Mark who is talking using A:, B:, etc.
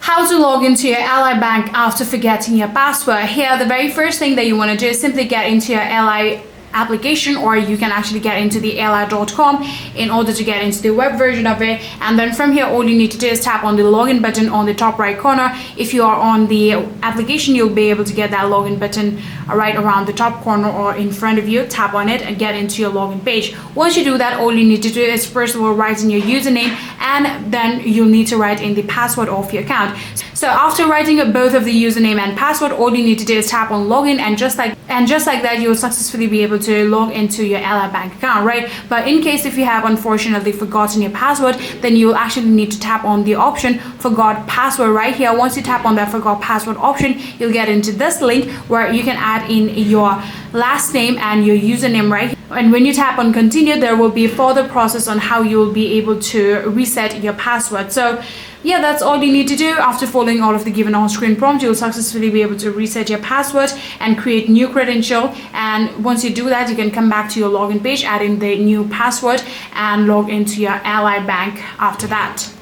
A: How to log into your Ally Bank after forgetting your password. Here, the very first thing that you want to do is simply get into your Ally application, or you can actually get into the ally.com in order to get into the web version of it. And then from here, all you need to do is tap on the login button on the top right corner. If you are on the application, you'll be able to get that login button right around the top corner or in front of you. Tap on it and get into your login page. Once you do that, all you need to do is first of all write in your username, and then you'll need to write in the password of your account. So after writing both of the username and password, all you need to do is tap on login, and just like that, you will successfully be able to log into your Ally Bank account, right? But in case if you have unfortunately forgotten your password, then you will actually need to tap on the option forgot password right here. Once you tap on that forgot password option, you'll get into this link where you can add in your last name and your username right here. And when you tap on continue, there will be a further process on how you will be able to reset your password. So yeah, that's all you need to do. After following all of the given on-screen prompts, you'll successfully be able to reset your password and create new credential. And once you do that, you can come back to your login page, add in the new password, and log into your Ally Bank after that.